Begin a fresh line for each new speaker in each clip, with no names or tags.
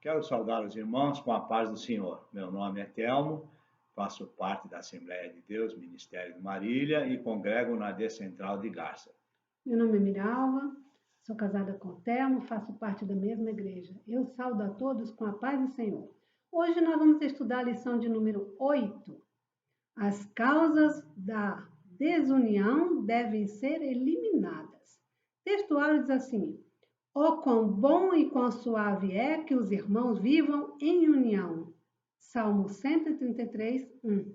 Quero saudar os irmãos com a paz do Senhor. Meu nome é Telmo, faço parte da Assembleia de Deus, Ministério de Marília e congrego na Decentral de Garça.
Meu nome é Miralva, sou casada com o Telmo, faço parte da mesma igreja. Eu saúdo a todos com a paz do Senhor. Hoje nós vamos estudar a lição de número 8. As causas da desunião devem ser eliminadas. O textuário diz assim: "Oh, quão bom e quão suave é que os irmãos vivam em união." Salmo 133, 1.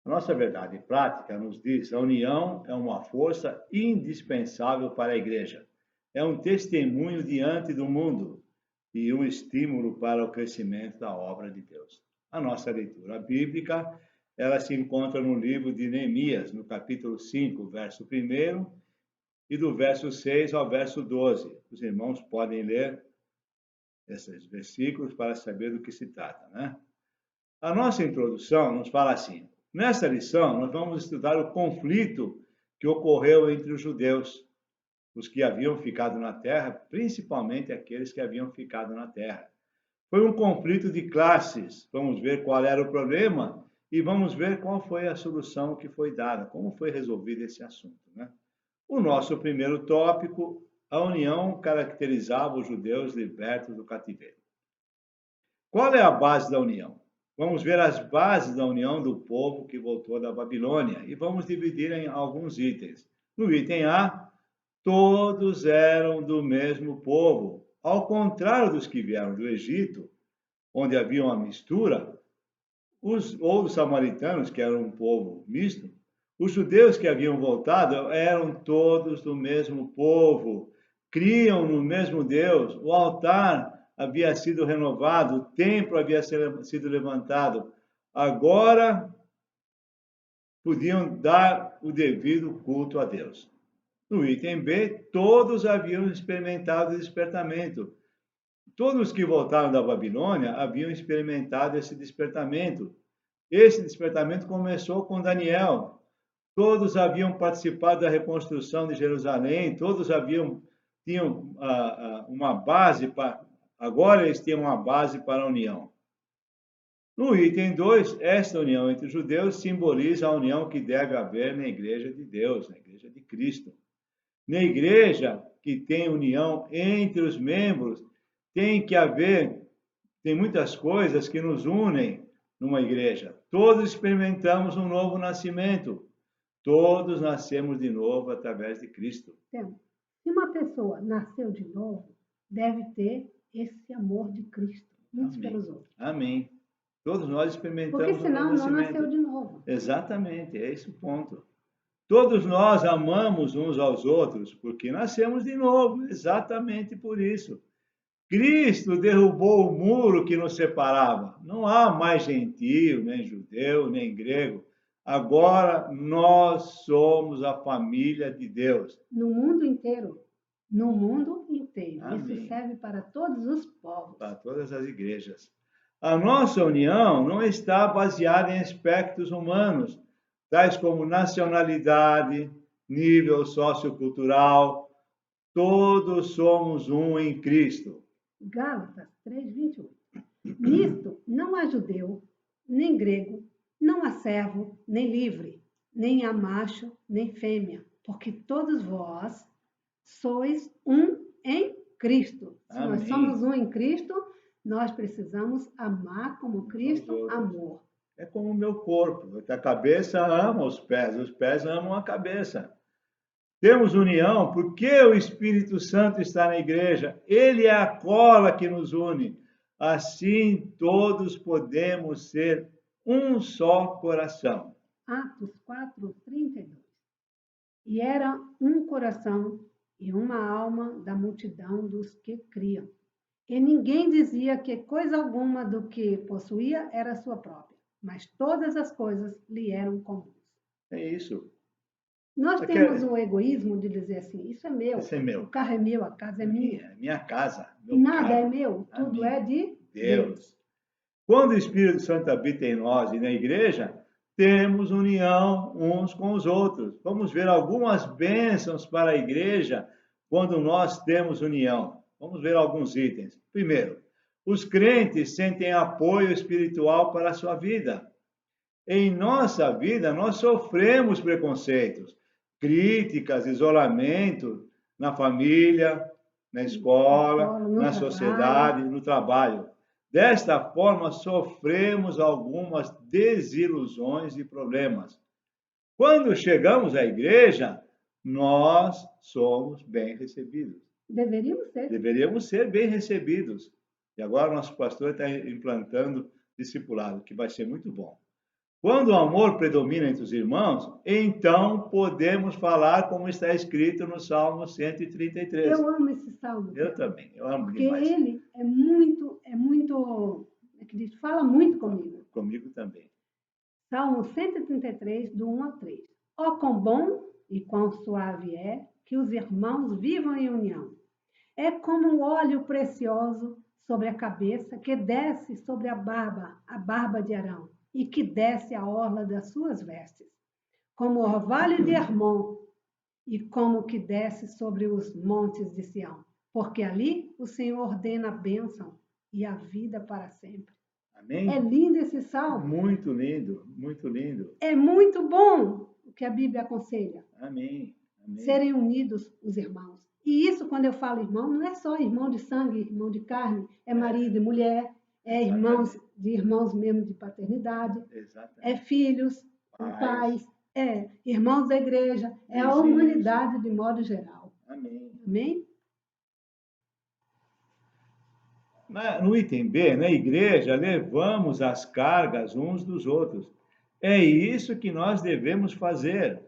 A nossa verdade prática nos diz que a união é uma força indispensável para a igreja. É um testemunho diante do mundo e um estímulo para o crescimento da obra de Deus. A nossa leitura bíblica, ela se encontra no livro de Neemias, no capítulo 5, verso 1, e do verso 6 ao verso 12. Os irmãos podem ler esses versículos para saber do que se trata, né? A nossa introdução nos fala assim: nesta lição, nós vamos estudar o conflito que ocorreu entre os judeus, os que haviam ficado na terra, principalmente aqueles que haviam ficado na terra. Foi um conflito de classes. Vamos ver qual era o problema e vamos ver qual foi a solução que foi dada, como foi resolvido esse assunto, né? O nosso primeiro tópico, a união caracterizava os judeus libertos do cativeiro. Qual é a base da união? Vamos ver as bases da união do povo que voltou da Babilônia e vamos dividir em alguns itens. No item A, todos eram do mesmo povo. Ao contrário dos que vieram do Egito, onde havia uma mistura, ou dos samaritanos, que eram um povo misto, os judeus que haviam voltado eram todos do mesmo povo, criam no mesmo Deus, o altar havia sido renovado, o templo havia sido levantado. Agora podiam dar o devido culto a Deus. No item B, todos haviam experimentado o despertamento. Todos que voltaram da Babilônia haviam experimentado esse despertamento. Esse despertamento começou com Daniel. Todos haviam participado da reconstrução de Jerusalém, todos tinham uma base para. Agora eles têm uma base para a união. No item 2, esta união entre os judeus simboliza a união que deve haver na igreja de Deus, na igreja de Cristo. Na igreja que tem união entre os membros, tem muitas coisas que nos unem numa igreja. Todos experimentamos um novo nascimento. Todos nascemos de novo através de Cristo.
Então, se uma pessoa nasceu de novo, deve ter esse amor de Cristo uns pelos outros.
Amém. Todos nós experimentamos
Porque senão
um novo
não
nascimento.
nasceu de novo.
Exatamente, é esse o ponto. Todos nós amamos uns aos outros porque nascemos de novo, exatamente por isso. Cristo derrubou o muro que nos separava. Não há mais gentio, nem judeu, nem grego. Agora nós somos a família de Deus.
No mundo inteiro. No mundo inteiro.
Amém.
Isso serve para todos os povos.
Para todas as igrejas. A nossa união não está baseada em aspectos humanos, tais como nacionalidade, nível sociocultural. Todos somos um em Cristo.
Gálatas 3:28. Nisto não há judeu, nem grego, não há servo, nem livre, nem há macho, nem fêmea, porque todos vós sois um em Cristo. Se
Amém.
nós somos um em Cristo, nós precisamos amar como Cristo amou.
É como o meu corpo. A cabeça ama os pés amam a cabeça. Temos união porque o Espírito Santo está na igreja. Ele é a cola que nos une. Assim, todos podemos ser um só coração.
Atos 4:32. E era um coração e uma alma da multidão dos que criam. E ninguém dizia que coisa alguma do que possuía era sua própria, mas todas as coisas lhe eram comuns.
É isso.
Nós temos o egoísmo de dizer assim: isso é meu,
Isso é meu.
O carro é meu, a casa é minha.
Minha casa. Meu
Nada
carro.
é meu, tudo
Amém.
é de
Deus. Quando o Espírito Santo habita em nós e na igreja, temos união uns com os outros. Vamos ver algumas bênçãos para a igreja quando nós temos união. Vamos ver alguns itens. Primeiro, Os crentes sentem apoio espiritual para a sua vida. Em nossa vida, nós sofremos preconceitos, críticas, isolamento na família, na escola, na sociedade, no trabalho. Desta forma, sofremos algumas desilusões e problemas. Quando chegamos à igreja, nós somos bem recebidos.
Deveríamos ser.
Deveríamos ser bem recebidos. E agora o nosso pastor está implantando discipulado, que vai ser muito bom. Quando o amor predomina entre os irmãos, então podemos falar como está escrito no Salmo 133.
Eu amo esse salmo.
Eu também, eu amo
porque
demais.
Ele fala muito comigo.
Comigo também.
Salmo 133, do 1 ao 3. Ó, quão bom e quão suave é que os irmãos vivam em união. É como um óleo precioso sobre a cabeça que desce sobre a barba de Arão, e que desce a orla das suas vestes, como o orvalho de Hermon, e como que desce sobre os montes de Sião, porque ali o Senhor ordena a bênção e a vida para sempre.
Amém?
É lindo esse salmo.
Muito lindo, muito lindo.
É muito bom o que a Bíblia aconselha.
Amém. Amém.
Serem unidos os irmãos. E isso, quando eu falo irmão, não é só irmão de sangue, irmão de carne, é marido e mulher, é irmãos mesmo de paternidade, é filhos, pais, é irmãos da igreja, é a humanidade de modo geral.
Amém.
Amém?
No item B, na igreja, levamos as cargas uns dos outros. É isso que nós devemos fazer.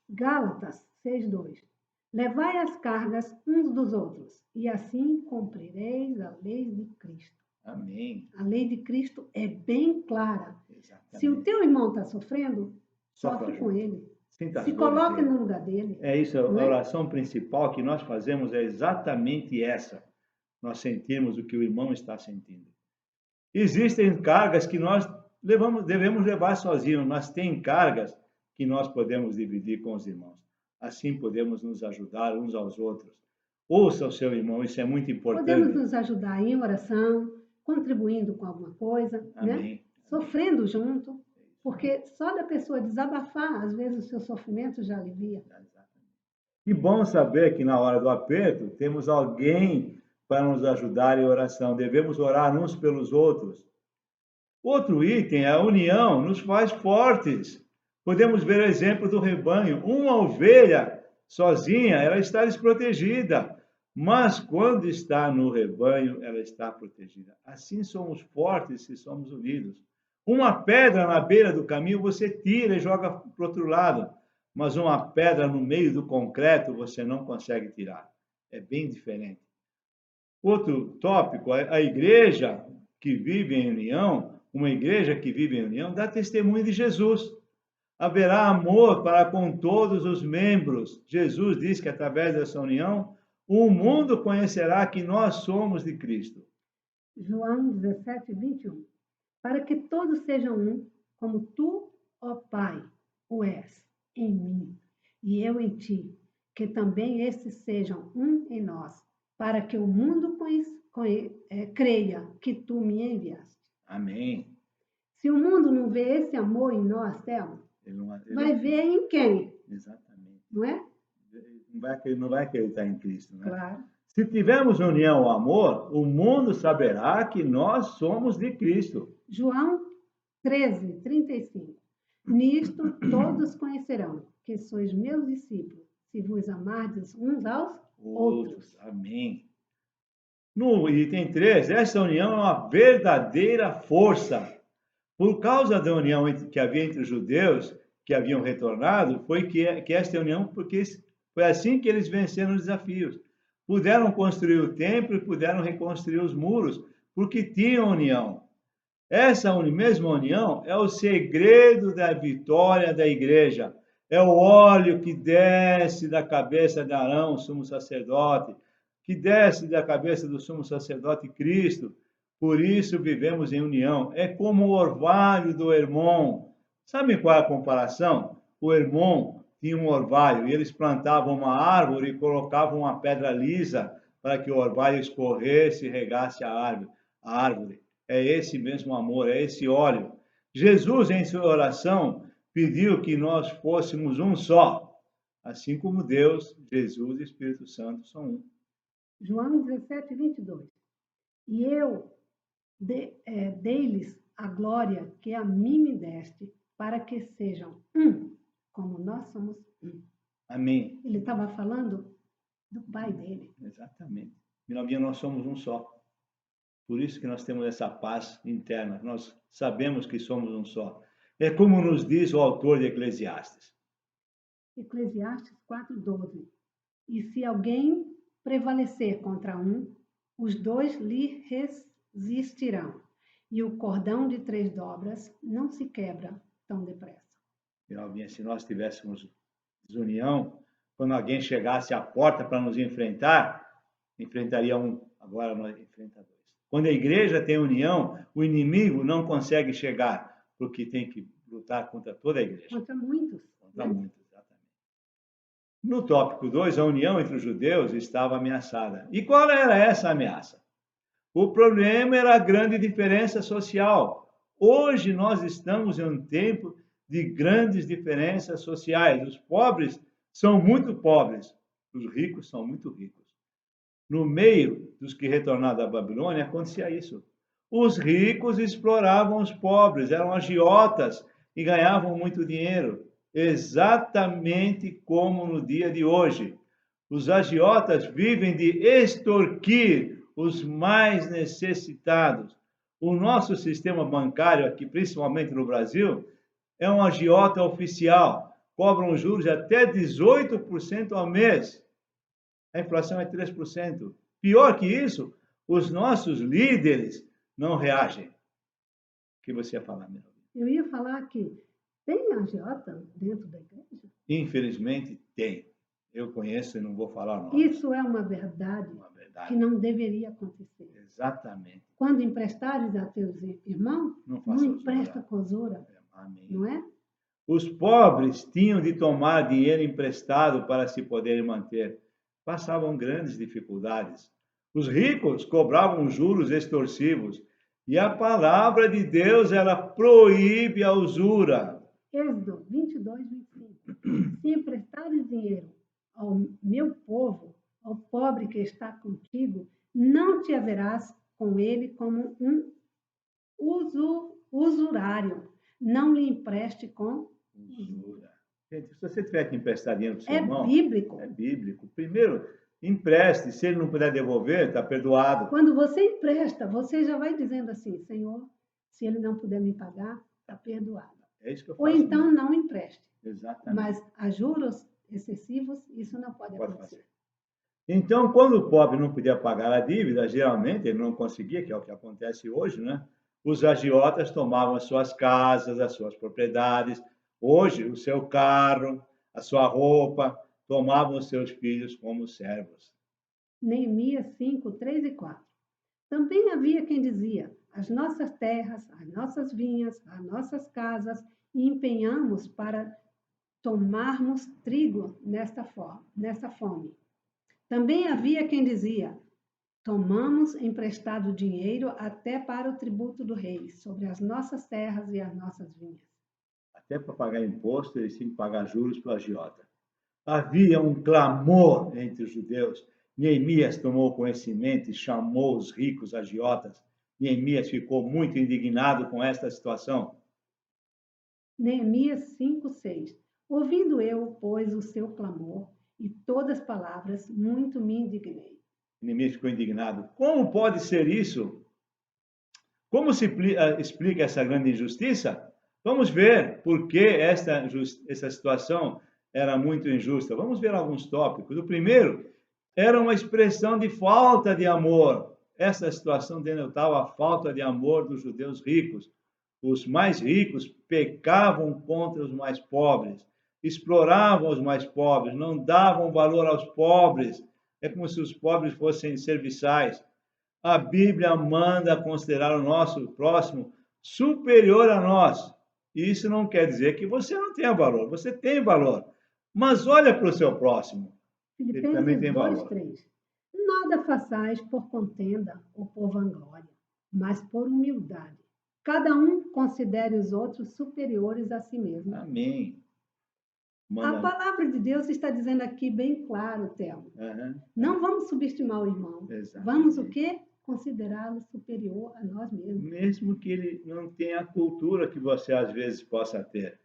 Gálatas 6:2. Levai as cargas uns dos outros, e assim cumprireis a lei de Cristo.
Amém.
A lei de Cristo é bem clara.
Exatamente.
Se o teu irmão está sofrendo, sofre com ele. Se coloque no lugar dele.
É isso, a oração principal que nós fazemos é exatamente essa. Nós sentimos o que o irmão está sentindo. Existem cargas que nós devemos levar sozinhos, mas tem cargas que nós podemos dividir com os irmãos. Assim podemos nos ajudar uns aos outros. Ouça o seu irmão, isso é muito importante.
Podemos nos ajudar em oração, contribuindo com alguma coisa, né? Sofrendo junto, porque só da pessoa desabafar, às vezes o seu sofrimento já alivia.
Que bom saber que na hora do aperto temos alguém para nos ajudar em oração. Devemos orar uns pelos outros. Outro item, a união nos faz fortes. Podemos ver o exemplo do rebanho. Uma ovelha sozinha, ela está desprotegida. Mas quando está no rebanho, ela está protegida. Assim somos fortes se somos unidos. Uma pedra na beira do caminho você tira e joga para o outro lado. Mas uma pedra no meio do concreto você não consegue tirar. É bem diferente. Outro tópico, a igreja que vive em união, uma igreja que vive em união, dá testemunho de Jesus. Haverá amor para com todos os membros. Jesus diz que através dessa união, o mundo conhecerá que nós somos de Cristo.
João 17:21. Para que todos sejam um, como tu, ó Pai, o és em mim, e eu em ti, que também estes sejam um em nós, para que o mundo creia que tu me enviaste.
Amém.
Se o mundo não vê esse amor em nós, Thelma, vai ver em quem?
Exatamente.
Não é?
Não vai acreditar em Cristo, né?
Claro.
Se tivermos união ao amor, o mundo saberá que nós somos de Cristo.
João 13:35. Nisto todos conhecerão que sois meus discípulos, se vos amardes uns aos outros.
Amém. No item 3, essa união é uma verdadeira força. Por causa da união que havia entre os judeus, que haviam retornado, foi que esta união, porque foi assim que eles venceram os desafios. Puderam construir o templo e puderam reconstruir os muros, porque tinham união. Essa mesma união é o segredo da vitória da igreja. É o óleo que desce da cabeça de Arão, sumo sacerdote, que desce da cabeça do sumo sacerdote Cristo. Por isso vivemos em união. É como o orvalho do Hermon. Sabe qual é a comparação? O Hermon tinha um orvalho e eles plantavam uma árvore e colocavam uma pedra lisa para que o orvalho escorresse e regasse a árvore. É esse mesmo amor, é esse óleo. Jesus, em sua oração, pediu que nós fôssemos um só, assim como Deus, Jesus e Espírito Santo são um.
João 17, 22. E eu dei-lhes a glória que a mim me deste, para que sejam um, como nós somos um.
Amém.
Ele estava falando do Pai dele.
Exatamente. Minha nós somos um só. Por isso que nós temos essa paz interna. Nós sabemos que somos um só. É como nos diz o autor de Eclesiastes.
Eclesiastes 4:12. E se alguém prevalecer contra um, os dois lhe resistirão. E o cordão de 3 dobras não se quebra tão depressa.
Se nós tivéssemos desunião, quando alguém chegasse à porta para nos enfrentar, enfrentaria um, agora nós enfrentamos dois. Quando a igreja tem união, o inimigo não consegue chegar, porque tem que lutar contra toda a igreja.
Contra muitos.
Contra muitos, exatamente. No tópico 2, a união entre os judeus estava ameaçada. E qual era essa ameaça? O problema era a grande diferença social. Hoje nós estamos em um tempo de grandes diferenças sociais. Os pobres são muito pobres, os ricos são muito ricos. No meio dos que retornaram da Babilônia, acontecia isso. Os ricos exploravam os pobres, eram agiotas e ganhavam muito dinheiro, exatamente como no dia de hoje. Os agiotas vivem de extorquir os mais necessitados. O nosso sistema bancário aqui, principalmente no Brasil, é um agiota oficial. Cobram juros de até 18% ao mês. A inflação é 3%. Pior que isso, os nossos líderes não reagem. O que você ia falar, Mira?
Eu ia falar que tem agiota dentro da igreja?
Infelizmente, tem. Eu conheço e não vou falar o nome.
Isso é uma verdade que não deveria acontecer.
Exatamente.
Quando emprestares a teus irmãos, não empresta com usura.
Amém.
Não é?
Os pobres tinham de tomar dinheiro emprestado para se poderem manter. Passavam grandes dificuldades. Os ricos cobravam juros extorsivos. E a palavra de Deus, ela proíbe a usura.
Êxodo 22, 25. Se emprestares dinheiro ao meu povo, ao pobre que está contigo, não te haverás com ele como um usurário. Não lhe empreste com
usura. Gente, se você tiver que emprestar dinheiro para o seu irmão...
É bíblico.
É bíblico. Primeiro, empreste. Se ele não puder devolver, está perdoado.
Quando você empresta, você já vai dizendo assim, Senhor, se ele não puder me pagar, está perdoado.
É isso que eu faço.
Ou então mesmo. Não empreste.
Exatamente.
Mas a juros excessivos, isso não pode acontecer.
Fazer. Então, quando o pobre não podia pagar a dívida, geralmente ele não conseguia, que é o que acontece hoje, né? Os agiotas tomavam as suas casas, as suas propriedades, hoje o seu carro, a sua roupa, tomavam os seus filhos como servos.
Neemias 5, 3 e 4. Também havia quem dizia, as nossas terras, as nossas vinhas, as nossas casas, e empenhamos para tomarmos trigo nesta fome. Também havia quem dizia, tomamos emprestado dinheiro até para o tributo do rei, sobre as nossas terras e as nossas vinhas.
Até para pagar imposto, eles tinham que pagar juros para o agiota. Havia um clamor entre os judeus. Neemias tomou conhecimento e chamou os ricos agiotas. Neemias ficou muito indignado com esta situação.
Neemias 5, 6. Ouvindo eu, pois, o seu clamor e todas as palavras, muito me indignei.
Neemias ficou indignado. Como pode ser isso? Como se explica essa grande injustiça? Vamos ver por que essa situação era muito injusta. Vamos ver alguns tópicos. O primeiro era uma expressão de falta de amor. Essa situação denotava a falta de amor dos judeus ricos. Os mais ricos pecavam contra os mais pobres, exploravam os mais pobres, não davam valor aos pobres. É como se os pobres fossem serviçais. A Bíblia manda considerar o nosso próximo superior a nós. Isso não quer dizer que você não tenha valor. Você tem valor. Mas olha para o seu próximo. Ele também tem valor.
2, 3. Nada façais por contenda ou por vanglória, mas por humildade. Cada um considere os outros superiores a si mesmo.
Amém.
A palavra de Deus está dizendo aqui bem claro, Thelma. Não vamos subestimar o irmão.
Exatamente.
Vamos o quê? Considerá-lo superior a nós mesmos.
Mesmo que ele não tenha a cultura que você às vezes possa ter.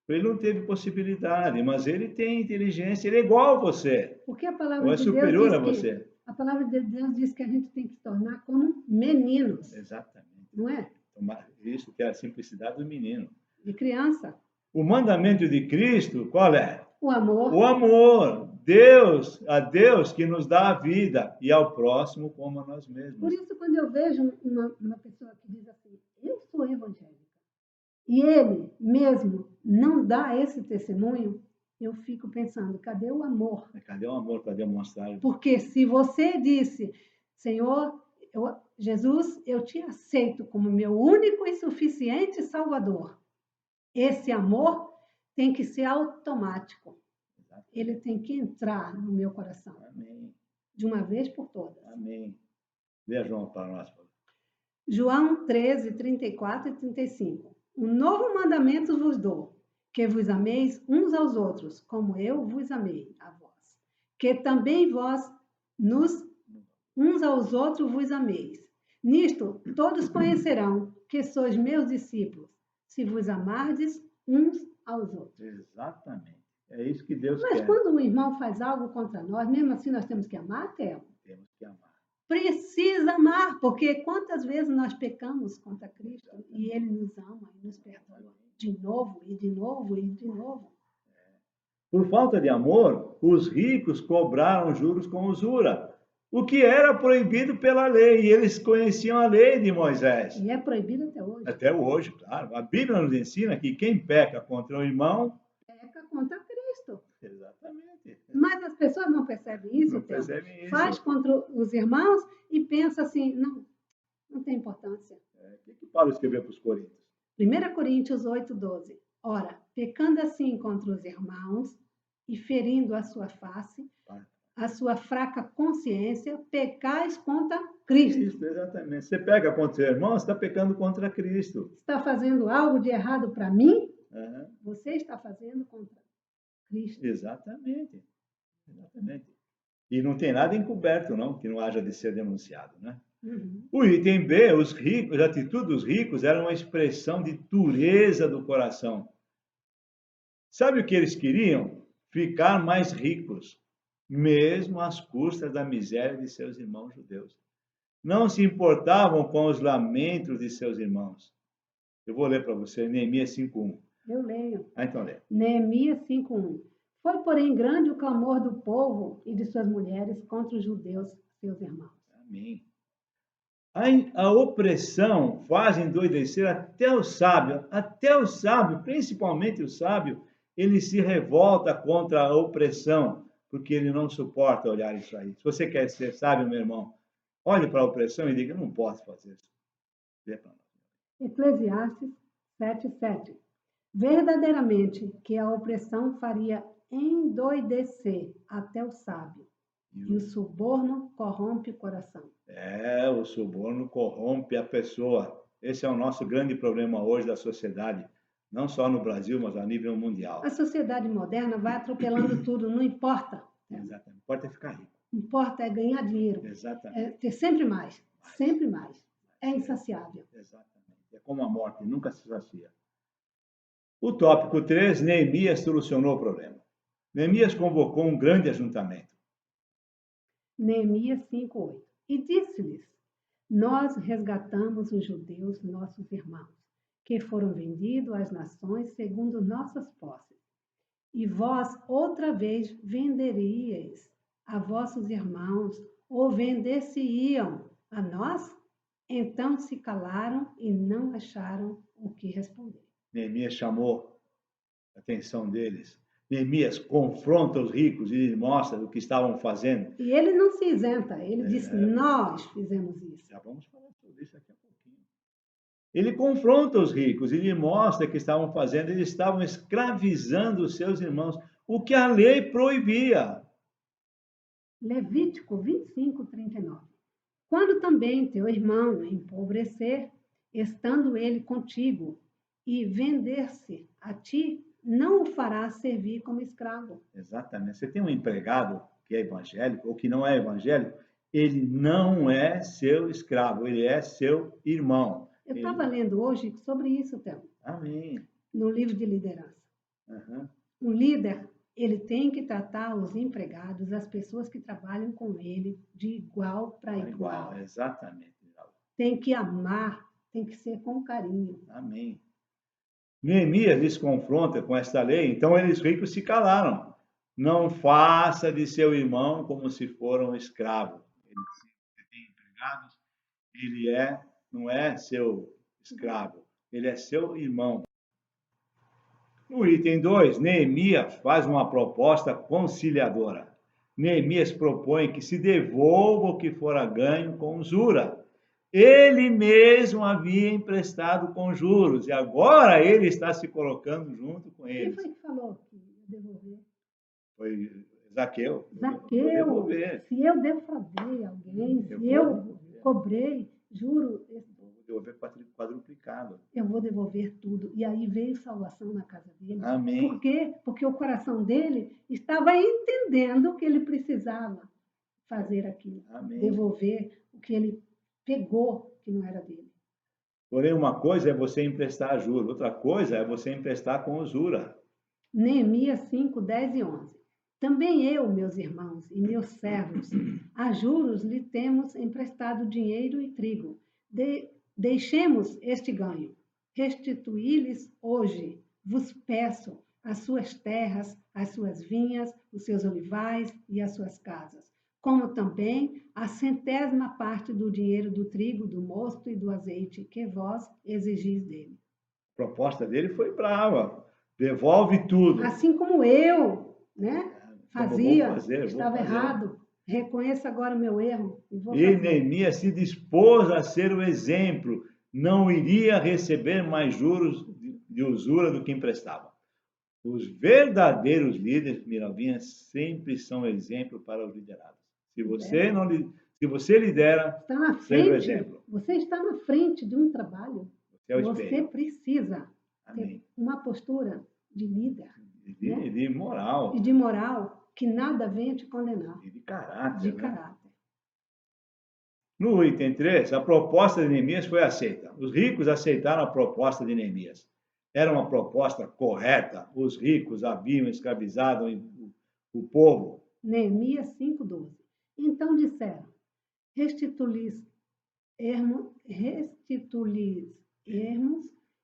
Ele não teve possibilidade, mas ele tem inteligência, ele é igual a você.
Porque a palavra
Ou é
de Deus
superior
diz
a você.
a palavra de Deus diz que a gente tem que se tornar como meninos.
Exatamente.
Não é?
Isso que é a simplicidade do menino.
De criança.
O mandamento de Cristo, qual é?
O amor.
O amor. A Deus que nos dá a vida e ao próximo como a nós mesmos.
Por isso, quando eu vejo uma pessoa que diz assim, eu sou evangélica, e ele mesmo não dá esse testemunho, eu fico pensando, cadê o amor?
Cadê o amor para demonstrar?
Porque se você disse, Senhor, Jesus, eu te aceito como meu único e suficiente Salvador, esse amor tem que ser automático. Ele tem que entrar no meu coração.
Amém.
De uma vez por todas.
Amém. Veja João para nós.
João 13, 34 e 35. Um novo mandamento vos dou, que vos ameis uns aos outros, como eu vos amei a vós. Que também vós uns aos outros vos ameis. Nisto todos conhecerão que sois meus discípulos, se vos amardes uns aos outros.
Exatamente. É isso que Deus
Mas
quer.
quando um irmão faz algo contra nós, mesmo assim nós temos que amar, Thelma?
Temos que amar.
Precisa amar, porque quantas vezes nós pecamos contra Cristo e Ele nos ama e nos perdoa de novo e de novo e de novo.
Por falta de amor, os ricos cobraram juros com usura, o que era proibido pela lei, e eles conheciam a lei de Moisés.
E é proibido até hoje.
Até hoje, claro. A Bíblia nos ensina que quem peca contra o irmão...
peca contra Cristo.
Exatamente.
Mas as pessoas não percebem isso,
não percebem isso.
Faz contra os irmãos e pensa assim, não tem importância.
O que Paulo escreveu para os Coríntios?
1 Coríntios 8, 12. Ora, pecando assim contra os irmãos e ferindo a sua face, a sua fraca consciência, pecais contra Cristo.
Isso, exatamente. Você peca contra o seu irmão, você está pecando contra Cristo.
Está fazendo algo de errado para mim? Você está fazendo contra Cristo.
Exatamente. Exatamente. E não tem nada encoberto, não, que não haja de ser denunciado, né? O item B, os ricos, a atitude dos ricos era uma expressão de dureza do coração. Sabe o que eles queriam? Ficar mais ricos, mesmo às custas da miséria de seus irmãos judeus. Não se importavam com os lamentos de seus irmãos. Eu vou ler para você, Neemias 5:1.
Eu leio.
Então lê.
Neemias 5:1. Foi, porém, grande o clamor do povo e de suas mulheres contra os judeus, seus irmãos.
Amém. A opressão faz endoidecer até o sábio, principalmente o sábio, ele se revolta contra a opressão, porque ele não suporta olhar isso aí. Se você quer ser sábio, meu irmão, olhe para a opressão e diga, não posso fazer isso. Vê para nós.
Eclesiastes 7:7. Verdadeiramente que a opressão faria endoidecer até o sábio, e o suborno corrompe o coração.
O suborno corrompe a pessoa. Esse é o nosso grande problema hoje da sociedade, não só no Brasil, mas a nível mundial.
A sociedade moderna vai atropelando tudo, não importa.
Exatamente. Importa é ficar rico.
Importa é ganhar dinheiro.
Exatamente.
É ter sempre mais. É insaciável.
Exatamente. É como a morte, nunca se sacia. O tópico 3, Neemias solucionou o problema. Neemias convocou um grande ajuntamento.
Neemias 5:8. E disse-lhes, nós resgatamos os judeus, nossos irmãos, que foram vendidos às nações segundo nossas posses. E vós outra vez venderíeis a vossos irmãos, ou vender-se-iam a nós? Então se calaram e não acharam o que responder.
Neemias chamou a atenção deles. Neemias confronta os ricos e lhes mostra o que estavam fazendo.
E ele não se isenta, ele disse, nós fizemos isso.
Já vamos falar sobre isso daqui a pouquinho. Ele confronta os ricos e lhes mostra o que estavam fazendo. Eles estavam escravizando os seus irmãos, o que a lei proibia.
Levítico 25, 39. Quando também teu irmão empobrecer, estando ele contigo, e vender-se a ti, não o farás servir como escravo.
Exatamente. Você tem um empregado que é evangélico ou que não é evangélico, ele não é seu escravo, ele é seu irmão.
Eu estava lendo hoje sobre isso, Théo.
Amém.
No livro de liderança.
Uhum.
O líder, ele tem que tratar os empregados, as pessoas que trabalham com ele, de igual para igual.
Exatamente.
Tem que amar, tem que ser com carinho.
Amém. Neemias lhes confronta com esta lei, então eles ricos se calaram. Não faça de seu irmão como se for um escravo. Ele tem empregados, ele não é seu escravo, ele é seu irmão. No item 2, Neemias faz uma proposta conciliadora. Neemias propõe que se devolva o que fora ganho com usura. Ele mesmo havia emprestado com juros e agora ele está se colocando junto com
Quem
eles.
foi que falou que ia devolver?
Foi Zaqueu.
Zaqueu, se eu defraudei alguém, se eu cobrei, juro,
vou devolver quadruplicado.
Eu vou devolver tudo. E aí veio salvação na casa dele.
Amém.
Por quê? Porque o coração dele estava entendendo que ele precisava fazer aquilo.
Amém.
Devolver o que ele pegou que não era dele.
Porém, uma coisa é você emprestar juros, outra coisa é você emprestar com usura.
Neemias 5, 10 e 11. Também eu, meus irmãos e meus servos, a juros lhe temos emprestado dinheiro e trigo. Deixemos este ganho. Restituí-lhes hoje, vos peço, as suas terras, as suas vinhas, os seus olivais e as suas casas, como também a 100ª parte do dinheiro do trigo, do mosto e do azeite que vós exigis dele.
A proposta dele foi brava. Devolve tudo.
Assim como eu, fazia, estava errado. Reconheço agora o meu erro.
E Neemias se dispôs a ser o exemplo. Não iria receber mais juros de usura do que emprestava. Os verdadeiros líderes, Miravinha, sempre são exemplo para os liderados. Se você lidera,
está na frente, seja o exemplo. Você está na frente de um trabalho. Você precisa ter uma postura de líder.
De moral.
E de moral. Que nada venha te condenar.
E de caráter.
De caráter.
No item 3, a proposta de Neemias foi aceita. Os ricos aceitaram a proposta de Neemias. Era uma proposta correta. Os ricos haviam escravizado o povo.
Neemias 5:12. Então disseram: restitui-lhes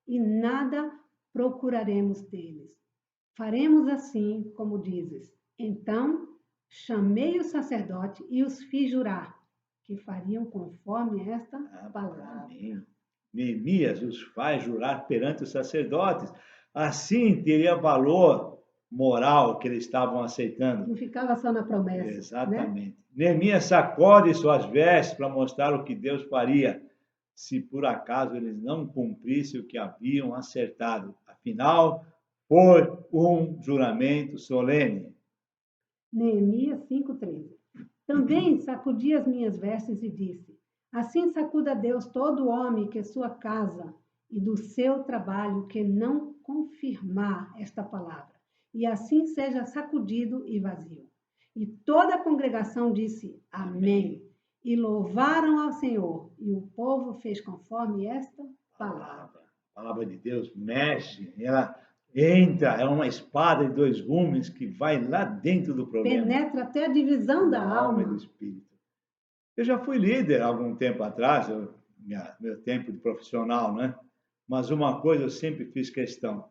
e nada procuraremos deles. Faremos assim como dizes. Então chamei o sacerdote e os fiz jurar que fariam conforme esta palavra.
Amém. Neemias os faz jurar perante os sacerdotes. Assim teria valor moral que eles estavam aceitando.
Não ficava só na promessa.
Exatamente. Neemias sacode suas vestes para mostrar o que Deus faria se por acaso eles não cumprissem o que haviam acertado. Afinal, foi um juramento solene.
Neemias 5:13. Também sacudi as minhas vestes e disse: assim sacuda Deus todo homem que sua casa e do seu trabalho que não confirmar esta palavra, e assim seja sacudido e vazio. E toda a congregação disse: Amém. E louvaram ao Senhor, e o povo fez conforme esta palavra.
A palavra de Deus mexe, ela entra, é uma espada de dois gumes que vai lá dentro do problema.
Penetra até a divisão da alma
e do espírito. Eu já fui líder há algum tempo atrás, meu tempo de profissional, né? Mas uma coisa eu sempre fiz questão: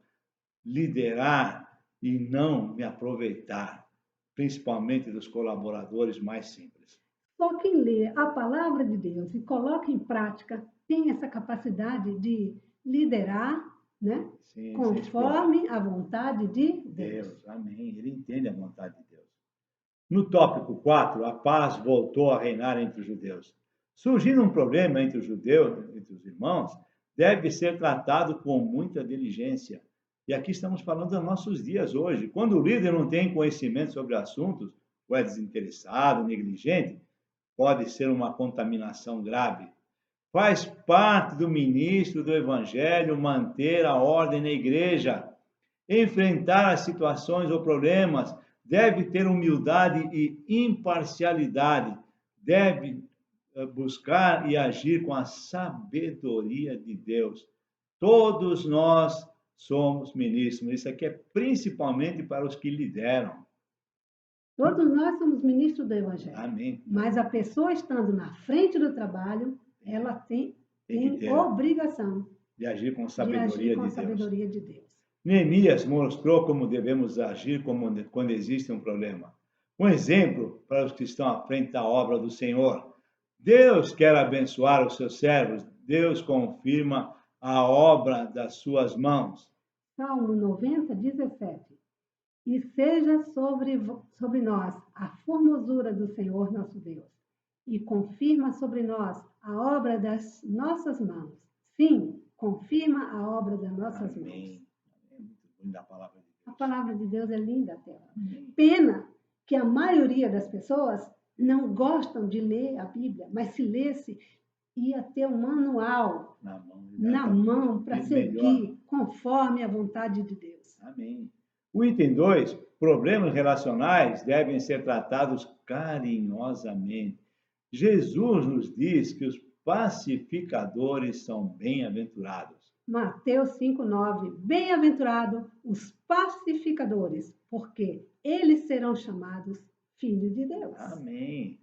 liderar e não me aproveitar, principalmente dos colaboradores mais simples.
Só quem lê a palavra de Deus e coloca em prática tem essa capacidade de liderar, né?
Sim,
conforme a vontade de Deus.
Amém. Ele entende a vontade de Deus. No tópico 4, a paz voltou a reinar entre os judeus. Surgindo um problema entre os judeus, entre os irmãos, deve ser tratado com muita diligência. E aqui estamos falando dos nossos dias hoje. Quando o líder não tem conhecimento sobre assuntos, ou é desinteressado, negligente, pode ser uma contaminação grave. Faz parte do ministro do Evangelho manter a ordem na igreja, enfrentar as situações ou problemas, deve ter humildade e imparcialidade, deve buscar e agir com a sabedoria de Deus. Todos nós somos ministros. Isso aqui é principalmente para os que lideram.
Todos nós somos ministros do Evangelho.
Amém.
Mas a pessoa estando na frente do trabalho, ela tem obrigação
de agir com
de
sabedoria
agir com a
de Deus.
sabedoria de Deus.
Neemias mostrou como devemos agir quando existe um problema. Um exemplo para os que estão à frente da obra do Senhor. Deus quer abençoar os seus servos. Deus confirma a obra das suas mãos.
Salmo 90, 17. E seja sobre nós a formosura do Senhor nosso Deus, e confirma sobre nós a obra das nossas mãos. Sim, confirma a obra das nossas mãos.
Da palavra de Deus.
A palavra de Deus é linda até.
Amém.
Pena que a maioria das pessoas não gostam de ler a Bíblia, mas se lesse, ia ter um manual na mão para seguir conforme a vontade de Deus.
Amém. O item 2, problemas relacionais devem ser tratados carinhosamente. Jesus nos diz que os pacificadores são bem-aventurados.
Mateus 5,9. Bem-aventurado os pacificadores, porque eles serão chamados filhos de Deus.
Amém.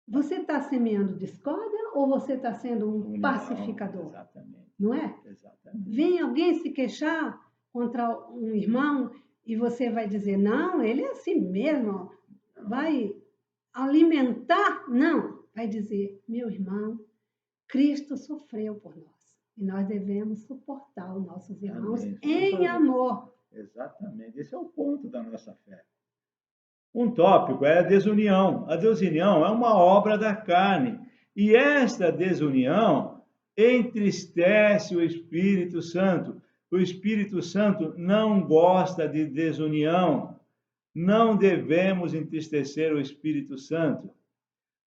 Você está semeando discórdia ou você está sendo um pacificador?
Exatamente.
Não é?
Exatamente.
Vem alguém se queixar contra um irmão e você vai dizer, não, ele é assim mesmo. Vai alimentar? Não. Vai dizer, meu irmão, Cristo sofreu por nós. E nós devemos suportar os nossos irmãos em amor.
Exatamente. Esse é o ponto da nossa fé. Um tópico é a desunião. A desunião é uma obra da carne. E esta desunião entristece o Espírito Santo. O Espírito Santo não gosta de desunião. Não devemos entristecer o Espírito Santo.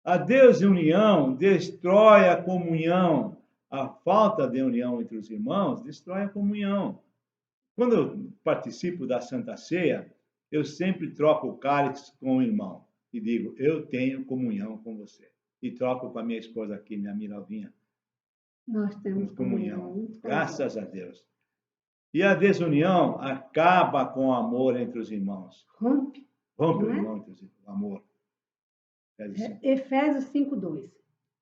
A desunião destrói a comunhão. A falta de união entre os irmãos destrói a comunhão. Quando eu participo da Santa Ceia, eu sempre troco o cálice com o irmão e digo, eu tenho comunhão com você. E troco com a minha esposa aqui, minha Miralvinha.
Nós temos comunhão.
Graças a Deus. E a desunião acaba com o amor entre os irmãos.
Rompe
o irmão entre os irmãos, o amor.
Efésios 5:2.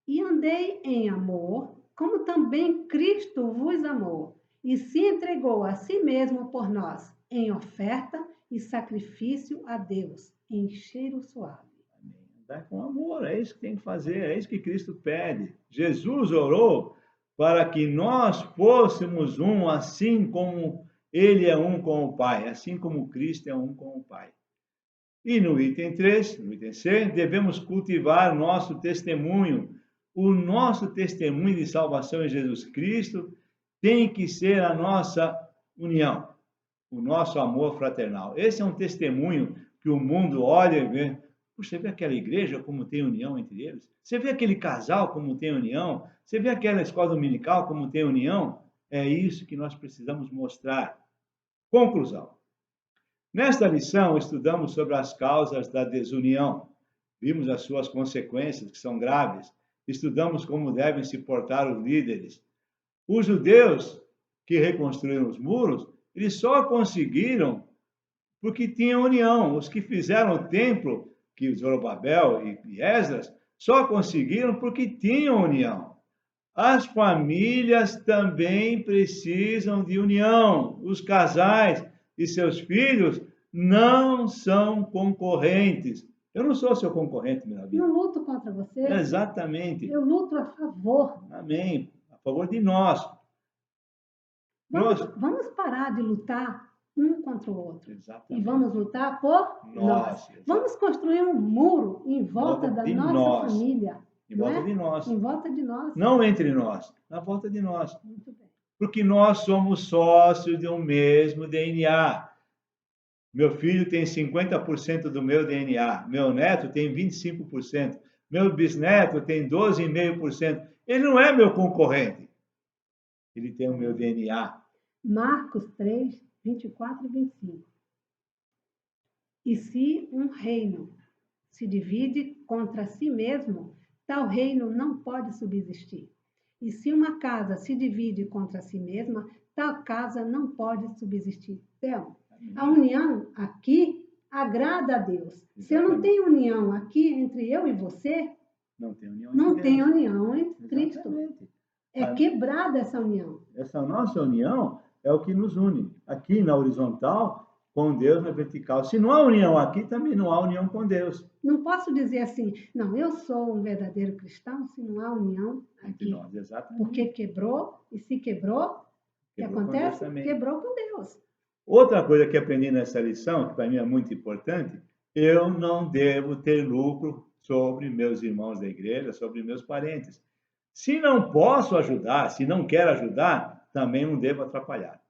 E andei em amor, como também Cristo vos amou, e se entregou a si mesmo por nós, em oferta e sacrifício a Deus, em cheiro suave.
Amém. Andar com amor, é isso que tem que fazer, é isso que Cristo pede. Jesus orou para que nós fôssemos um, assim como Ele é um com o Pai, assim como Cristo é um com o Pai. E no item 3, no item C, devemos cultivar nosso testemunho. O nosso testemunho de salvação em Jesus Cristo tem que ser a nossa união, o nosso amor fraternal. Esse é um testemunho que o mundo olha e vê. Puxa, você vê aquela igreja como tem união entre eles? Você vê aquele casal como tem união? Você vê aquela escola dominical como tem união? É isso que nós precisamos mostrar. Conclusão. Nesta lição, estudamos sobre as causas da desunião. Vimos as suas consequências, que são graves. Estudamos como devem se portar os líderes. Os judeus que reconstruíram os muros, eles só conseguiram porque tinham união. Os que fizeram o templo, que Zorobabel e Esdras, só conseguiram porque tinham união. As famílias também precisam de união. Os casais e seus filhos não são concorrentes. Eu não sou seu concorrente, minha vida.
Não luto contra você.
Exatamente.
Eu luto a favor.
Amém. A favor de nós.
Vamos parar de lutar um contra o outro.
Exatamente.
E vamos lutar por nós. Vamos construir um muro em volta da nossa família.
Em volta de nós.
Em volta de nós.
Não entre nós, na volta de nós.
Muito bem.
Porque nós somos sócios de um mesmo DNA. Meu filho tem 50% do meu DNA. Meu neto tem 25%. Meu bisneto tem 12,5%. Ele não é meu concorrente. Ele tem o meu DNA.
Marcos 3, 24 e 25. E se um reino se divide contra si mesmo, tal reino não pode subsistir. E se uma casa se divide contra si mesma, tal casa não pode subsistir. Então, a união aqui agrada a Deus. Se eu não tenho união aqui entre eu e você,
não tem união
não
entre
tem
Deus.
união entre Cristo.
Exatamente.
É quebrada essa união.
Essa nossa união é o que nos une. Aqui na horizontal, com Deus na vertical. Se não há união aqui, também não há união com Deus.
Não posso dizer assim, não, eu sou um verdadeiro cristão se não há união
Entre
aqui.
nós, exatamente.
Porque quebrou, e se quebrou, o que acontece? Quebrou com Deus.
Outra coisa que aprendi nessa lição, que para mim é muito importante, eu não devo ter lucro sobre meus irmãos da igreja, sobre meus parentes. Se não posso ajudar, se não quero ajudar, também não devo atrapalhar.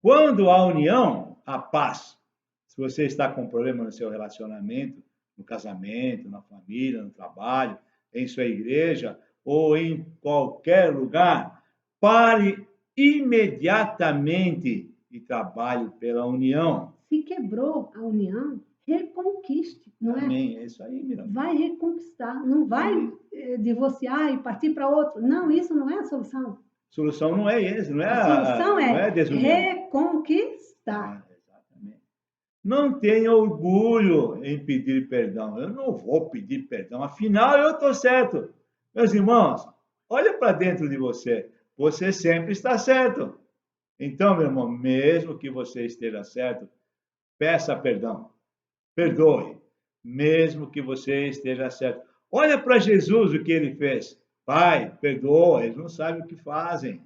Quando há união, há paz. Se você está com problema no seu relacionamento, no casamento, na família, no trabalho, em sua igreja ou em qualquer lugar, pare imediatamente e trabalhe pela união.
Se quebrou a união, reconquiste, não é?
Amém. É isso aí, Miriam.
Vai reconquistar, não vai divorciar e partir para outro. Não, isso não é a solução.
A solução não é esse, não é
a solução é reconquistar.
Exatamente. Não tenha orgulho em pedir perdão. Eu não vou pedir perdão, afinal eu estou certo. Meus irmãos, olha para dentro de você. Você sempre está certo. Então, meu irmão, mesmo que você esteja certo, peça perdão. Perdoe, mesmo que você esteja certo. Olha para Jesus o que ele fez. Pai, perdoa, eles não sabem o que fazem.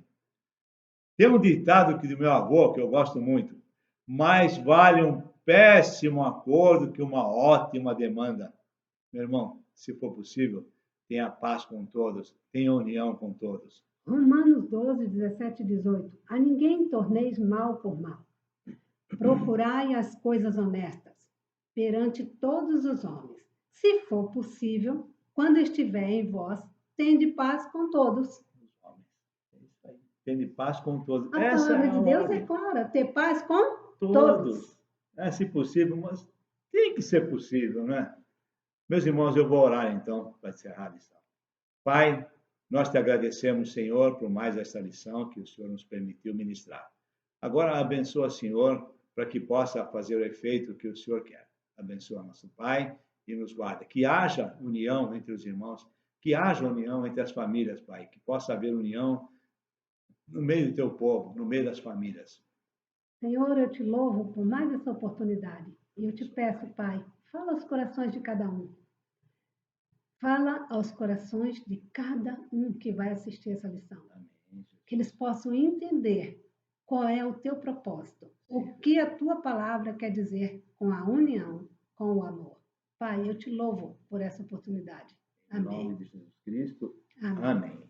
Tem um ditado que do meu avô, que eu gosto muito. Mais vale um péssimo acordo que uma ótima demanda. Meu irmão, se for possível, tenha paz com todos, tenha união com todos.
Romanos 12, 17 e 18. A ninguém torneis mal por mal. Procurai as coisas honestas perante todos os homens. Se for possível, quando estiver em vós, tende paz com todos.
Tende paz com todos.
A palavra de Deus é clara, ter paz com todos.
Se possível, mas tem que ser possível, né? Meus irmãos, eu vou orar então para encerrar a lição. Pai, nós te agradecemos, Senhor, por mais esta lição que o Senhor nos permitiu ministrar. Agora abençoa, Senhor, para que possa fazer o efeito que o Senhor quer. Abençoa nosso Pai e nos guarda. Que haja união entre os irmãos, que haja união entre as famílias, Pai, que possa haver união no meio do teu povo, no meio das famílias.
Senhor, eu te louvo por mais essa oportunidade. E eu te peço, Pai, fala aos corações de cada um. Fala aos corações de cada um que vai assistir essa lição. Amém. Que eles possam entender qual é o teu propósito, o que a tua palavra quer dizer com a união, com o amor. Pai, eu te louvo por essa oportunidade. Amém.
Em nome de Jesus Cristo.
Amém.
Amém.